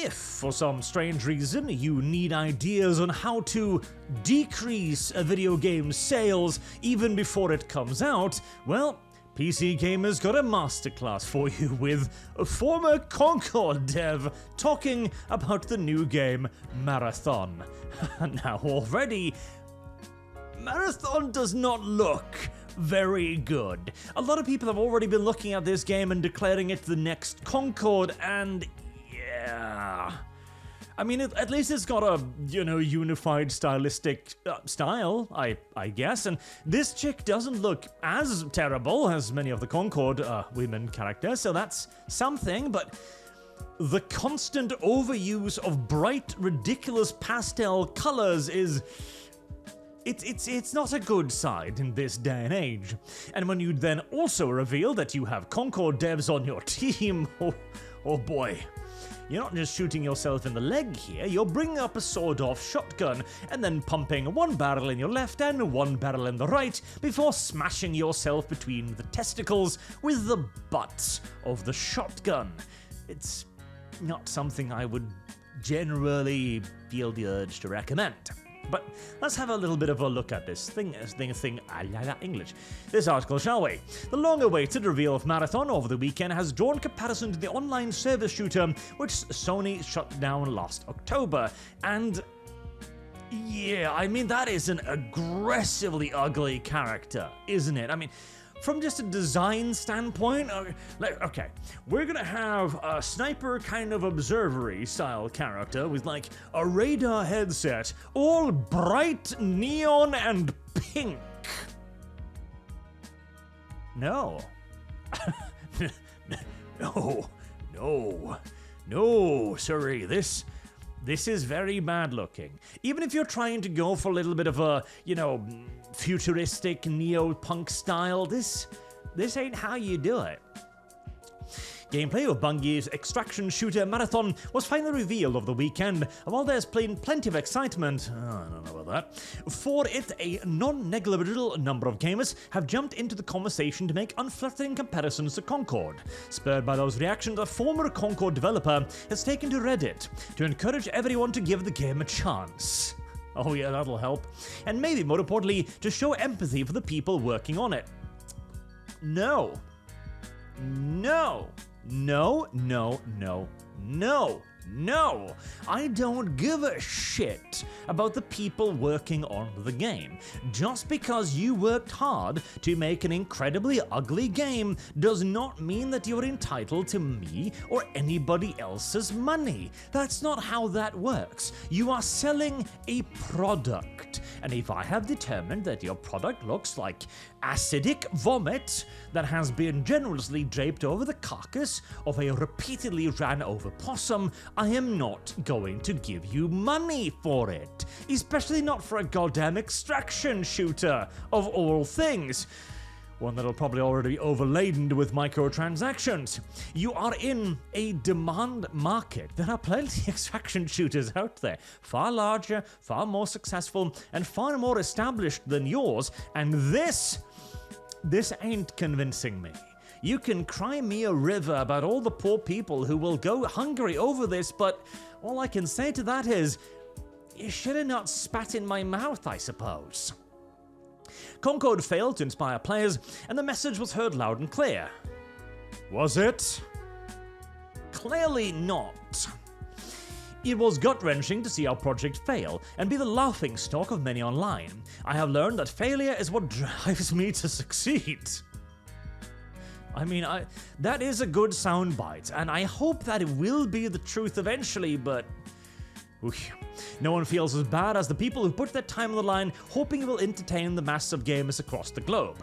If, for some strange reason, you need ideas on how to decrease a video game's sales even before it comes out, well, PC Gamer's got a masterclass for you with a former Concord dev talking about the new game Marathon. Now already, Marathon does not look very good. A lot of people have already been looking at this game and declaring it the next Concord, and yeah, I mean, at least it's got a, unified stylistic style, I guess, and this chick doesn't look as terrible as many of the Concord women characters, so that's something, but the constant overuse of bright, ridiculous pastel colors is... It's not a good side in this day and age. And when you then also reveal that you have Concord devs on your team, oh boy. You're not just shooting yourself in the leg here, you're bringing up a sawed-off shotgun and then pumping one barrel in your left and one barrel in the right before smashing yourself between the testicles with the butt of the shotgun. It's not something I would generally feel the urge to recommend. But let's have a little bit of a look at this English. This article, shall we? The long-awaited reveal of Marathon over the weekend has drawn comparison to the online service shooter which Sony shut down last October. And yeah, I mean, that is an aggressively ugly character, isn't it? I mean, from just a design standpoint, okay, we're gonna have a sniper kind of observery style character with like a radar headset, all bright neon and pink. No. No, sorry, this is very bad looking. Even if you're trying to go for a little bit of a, futuristic neo-punk style, this ain't how you do it. Gameplay of Bungie's extraction shooter Marathon was finally revealed over the weekend, and while there's plenty of excitement, I don't know about that, for it, a non-negligible number of gamers have jumped into the conversation to make unflattering comparisons to Concord. Spurred by those reactions, a former Concord developer has taken to Reddit to encourage everyone to give the game a chance. Oh yeah, that'll help. And maybe more importantly, to show empathy for the people working on it. No, I don't give a shit about the people working on the game. Just because you worked hard to make an incredibly ugly game does not mean that you're entitled to me or anybody else's money. That's not how that works. You are selling a product. And if I have determined that your product looks like acidic vomit that has been generously draped over the carcass of a repeatedly ran over possum, I am not going to give you money for it. Especially not for a goddamn extraction shooter, of all things. One that'll probably already be overladen with microtransactions. You are in a demand market. There are plenty of extraction shooters out there, far larger, far more successful, and far more established than yours, and this ain't convincing me. You can cry me a river about all the poor people who will go hungry over this, but all I can say to that is, you should have not spat in my mouth, I suppose. Concord failed to inspire players, and the message was heard loud and clear. Was it? Clearly not. It was gut-wrenching to see our project fail and be the laughingstock of many online. I have learned that failure is what drives me to succeed. I mean, that is a good soundbite, and I hope that it will be the truth eventually, but... No one feels as bad as the people who put their time on the line hoping it will entertain the mass of gamers across the globe.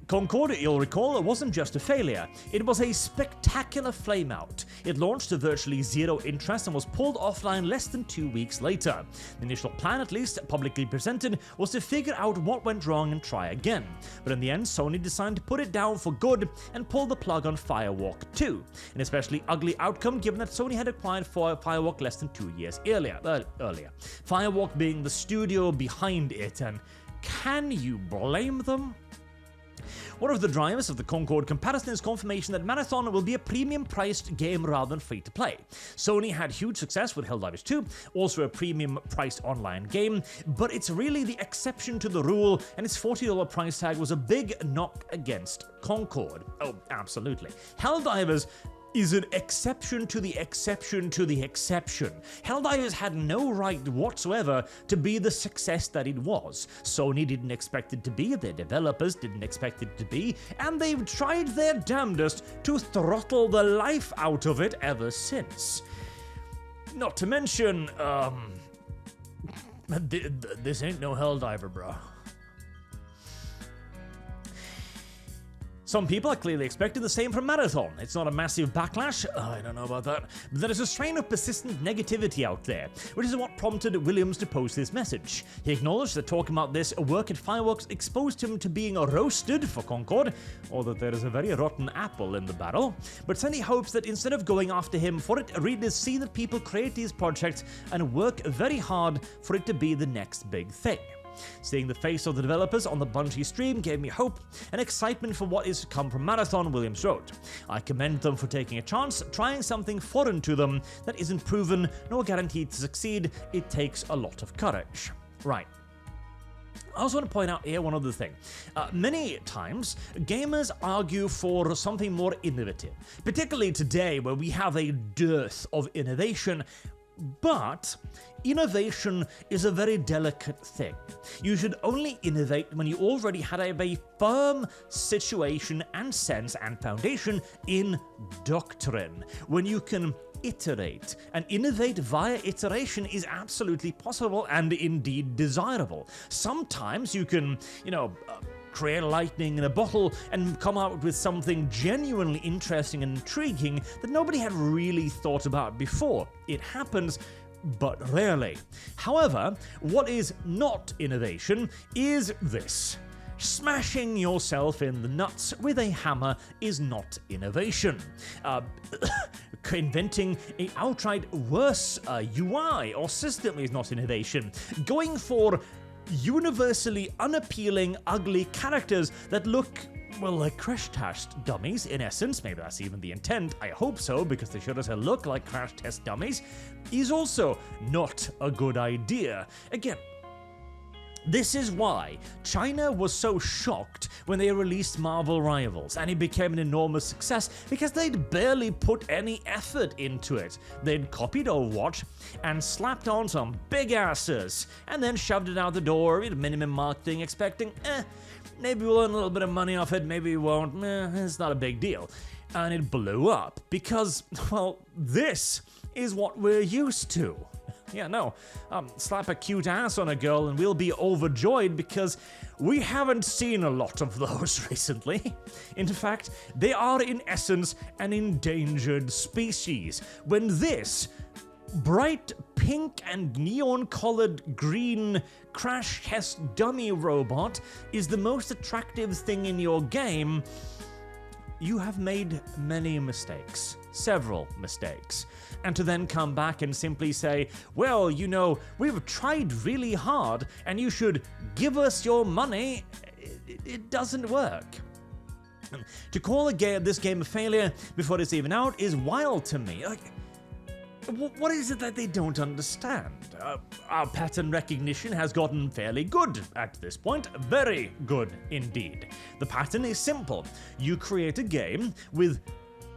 Concord, you'll recall, it wasn't just a failure. It was a spectacular flameout. It launched to virtually zero interest and was pulled offline less than 2 weeks later. The initial plan, at least publicly presented, was to figure out what went wrong and try again. But in the end, Sony decided to put it down for good and pull the plug on Firewalk 2. An especially ugly outcome given that Sony had acquired Firewalk less than 2 years earlier. Firewalk being the studio behind it, and can you blame them? One of the drivers of the Concord comparison is confirmation that Marathon will be a premium-priced game rather than free-to-play. Sony had huge success with Helldivers 2, also a premium-priced online game, but it's really the exception to the rule, and its $40 price tag was a big knock against Concord. Oh, absolutely. Helldivers is an exception to the exception to the exception. Helldivers had no right whatsoever to be the success that it was. Sony didn't expect it to be, their developers didn't expect it to be, and they've tried their damnedest to throttle the life out of it ever since. Not to mention, this ain't no Helldiver, bro. Some people are clearly expecting the same from Marathon. It's not a massive backlash, I don't know about that, but there is a strain of persistent negativity out there, which is what prompted Williams to post this message. He acknowledged that talking about this work at Fireworks exposed him to being roasted for Concord, or that there is a very rotten apple in the barrel, but said he hopes that instead of going after him for it, readers see that people create these projects and work very hard for it to be the next big thing. Seeing the face of the developers on the Bungie stream gave me hope and excitement for what is to come from Marathon, Williams wrote. I commend them for taking a chance, trying something foreign to them that isn't proven nor guaranteed to succeed. It takes a lot of courage. Right. I also want to point out here one other thing. Many times, gamers argue for something more innovative, particularly today where we have a dearth of innovation. But innovation is a very delicate thing. You should only innovate when you already had a very firm situation and sense and foundation in doctrine. When you can iterate, and innovate via iteration is absolutely possible and indeed desirable. Sometimes you can, create lightning in a bottle and come out with something genuinely interesting and intriguing that nobody had really thought about before. It happens, but rarely. However, what is not innovation is this. Smashing yourself in the nuts with a hammer is not innovation. Inventing an outright worse UI or system is not innovation. Going for universally unappealing, ugly characters that look, well, like crash test dummies, in essence, maybe that's even the intent, I hope so, because they sure as hell look like crash test dummies, is also not a good idea. Again, this is why China was so shocked when they released Marvel Rivals, and it became an enormous success because they'd barely put any effort into it. They'd copied Overwatch and slapped on some big asses, and then shoved it out the door with minimum marketing, expecting, maybe we'll earn a little bit of money off it, maybe we won't, it's not a big deal. And it blew up because, well, this is what we're used to. Yeah, no, slap a cute ass on a girl and we'll be overjoyed because we haven't seen a lot of those recently. In fact, they are in essence an endangered species. When this bright pink and neon-colored green crash test dummy robot is the most attractive thing in your game, you have made many mistakes. Several mistakes. And to then come back and simply say, well, we've tried really hard and you should give us your money, it doesn't work. To call this game a failure before it's even out is wild to me. What is it that they don't understand? Our pattern recognition has gotten fairly good at this point. Very good indeed. The pattern is simple. You create a game with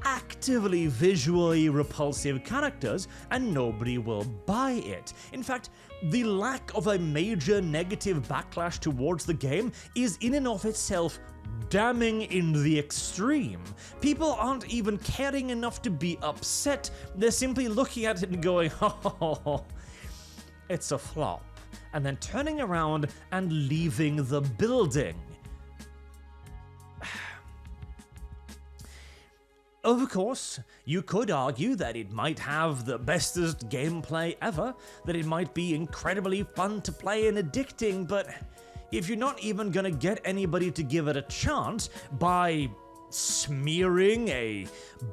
actively visually repulsive characters and nobody will buy it. In fact, the lack of a major negative backlash towards the game is in and of itself damning in the extreme. People aren't even caring enough to be upset. They're simply looking at it and going, oh, it's a flop, and then turning around and leaving the building. Of course, you could argue that it might have the bestest gameplay ever, that it might be incredibly fun to play and addicting, but if you're not even gonna get anybody to give it a chance by smearing a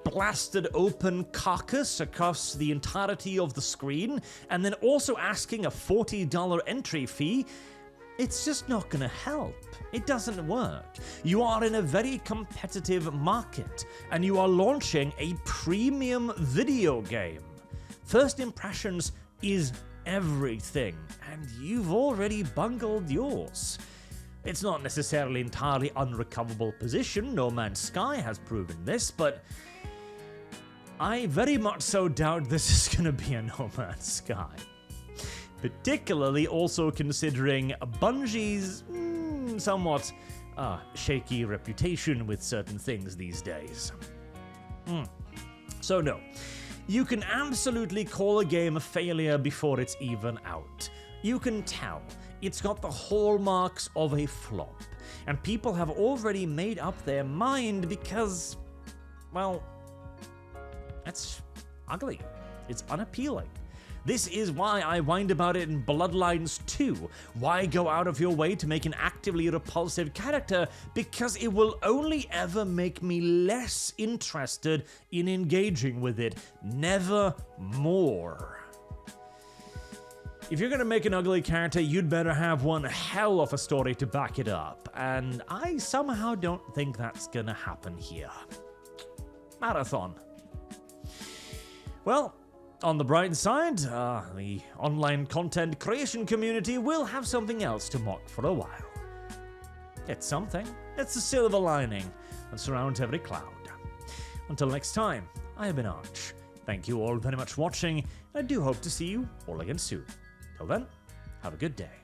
blasted open carcass across the entirety of the screen, and then also asking a $40 entry fee, it's just not gonna help. It doesn't work. You are in a very competitive market, and you are launching a premium video game. First impressions is everything, and you've already bungled yours. It's not necessarily entirely unrecoverable position, No Man's Sky has proven this, but I very much so doubt this is gonna be a No Man's Sky. Particularly also considering Bungie's somewhat shaky reputation with certain things these days. So no, you can absolutely call a game a failure before it's even out. You can tell it's got the hallmarks of a flop, and people have already made up their mind because, well, it's ugly. It's unappealing. This is why I whined about it in Bloodlines 2. Why go out of your way to make an actively repulsive character? Because it will only ever make me less interested in engaging with it. Never more. If you're gonna make an ugly character, you'd better have one hell of a story to back it up. And I somehow don't think that's gonna happen here. Marathon. Well, on the bright side, the online content creation community will have something else to mock for a while. It's something. It's the silver lining that surrounds every cloud. Until next time, I have been Arch. Thank you all very much for watching, and I do hope to see you all again soon. Till then, have a good day.